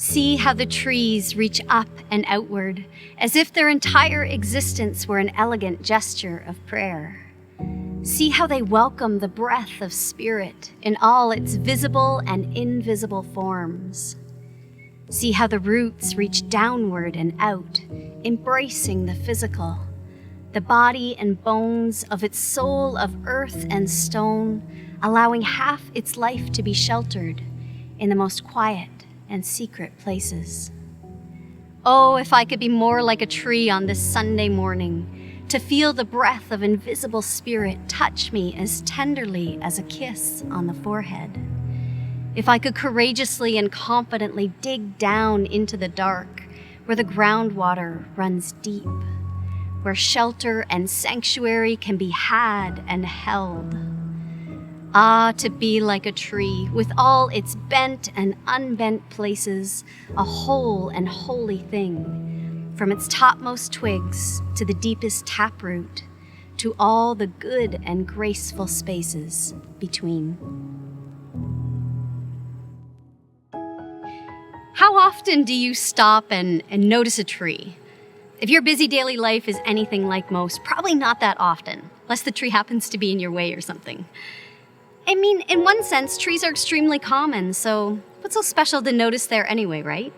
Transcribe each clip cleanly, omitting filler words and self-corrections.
See how the trees reach up and outward, as if their entire existence were an elegant gesture of prayer. See how they welcome the breath of spirit in all its visible and invisible forms. See how the roots reach downward and out, embracing the physical, the body and bones of its soul of earth and stone, allowing half its life to be sheltered in the most quiet and secret places. Oh, if I could be more like a tree on this Sunday morning, to feel the breath of invisible spirit touch me as tenderly as a kiss on the forehead. If I could courageously and confidently dig down into the dark, where the groundwater runs deep, where shelter and sanctuary can be had and held. Ah, to be like a tree, with all its bent and unbent places, a whole and holy thing, from its topmost twigs to the deepest taproot, to all the good and graceful spaces between. How often do you stop and notice a tree? If your busy daily life is anything like most, probably not that often, unless the tree happens to be in your way or something. I mean, in one sense, trees are extremely common, so what's so special to notice there anyway, right?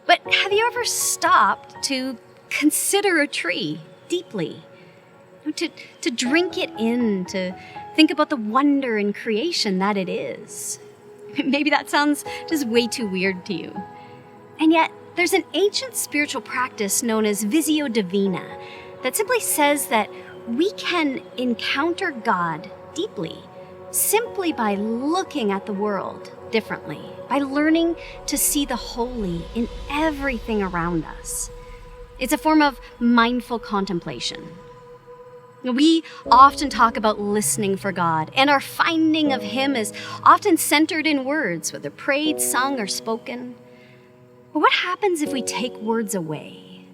But have you ever stopped to consider a tree deeply? To drink it in, to think about the wonder and creation that it is? Maybe that sounds just way too weird to you. And yet, there's an ancient spiritual practice known as Visio Divina that simply says that we can encounter God deeply simply by looking at the world differently, by learning to see the holy in everything around us. It's a form of mindful contemplation. We often talk about listening for God, and our finding of Him is often centered in words, whether prayed, sung, or spoken. But what happens if we take words away?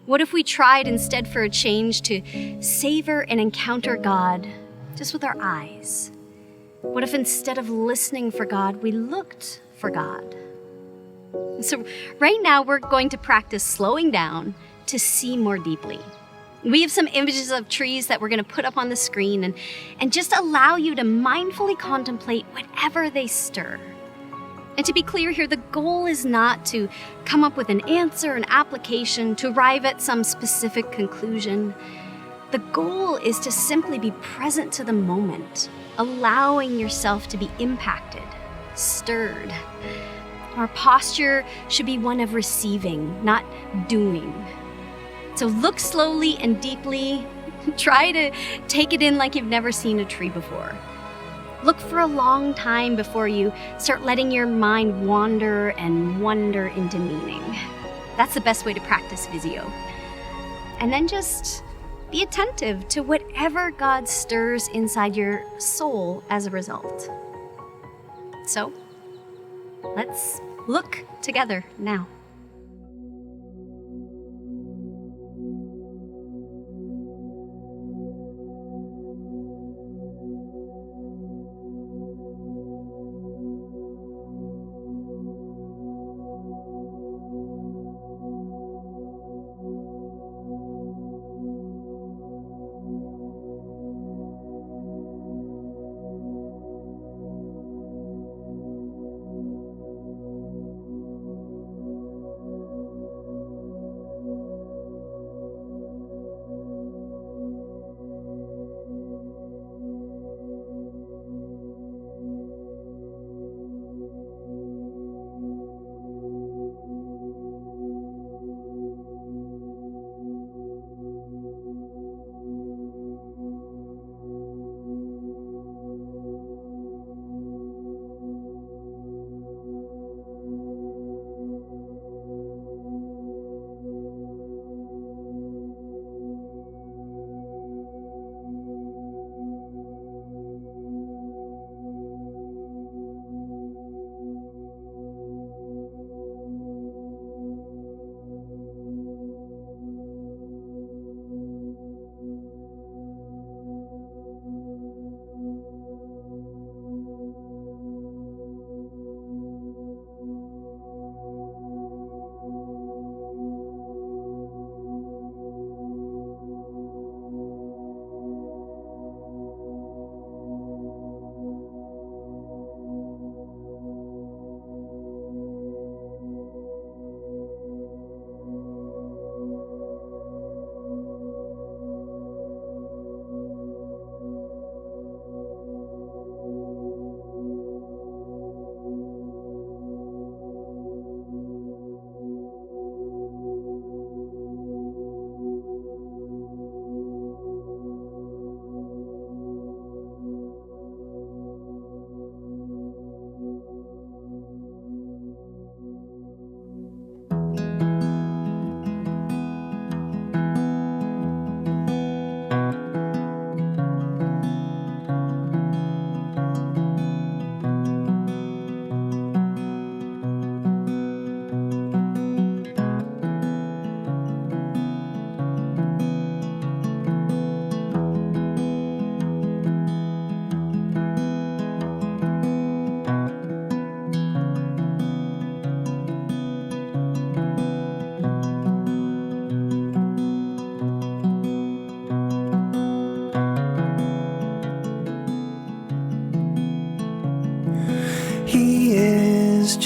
What if we tried instead for a change to savor and encounter God just with our eyes? What if instead of listening for God, we looked for God? So right now we're going to practice slowing down to see more deeply. We have some images of trees that we're going to put up on the screen and just allow you to mindfully contemplate whatever they stir. And to be clear here, the goal is not to come up with an answer, an application, to arrive at some specific conclusion. The goal is to simply be present to the moment, allowing yourself to be impacted, stirred. Our posture should be one of receiving, not doing. So look slowly and deeply. Try to take it in like you've never seen a tree before. Look for a long time before you start letting your mind wander and wonder into meaning. That's the best way to practice Visio. And then just be attentive to whatever God stirs inside your soul as a result. So, let's look together now.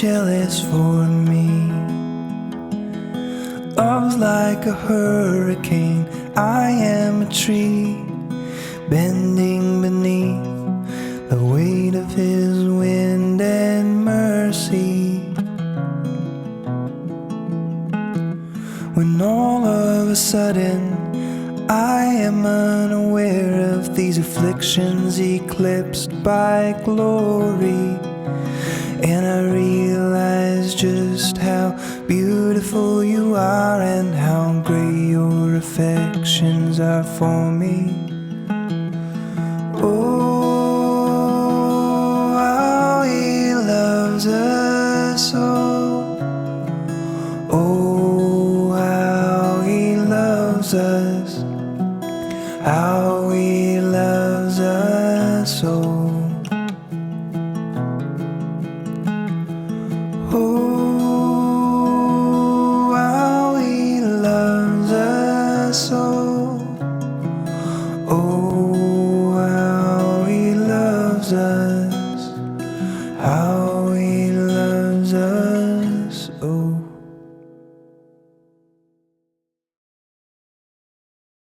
jealous for me. Love's like a hurricane, I am a tree, bending beneath the weight of his wind and mercy. When all of a sudden I am unaware of these afflictions eclipsed by glory, and I realize just how beautiful you are and how great your affections are for me.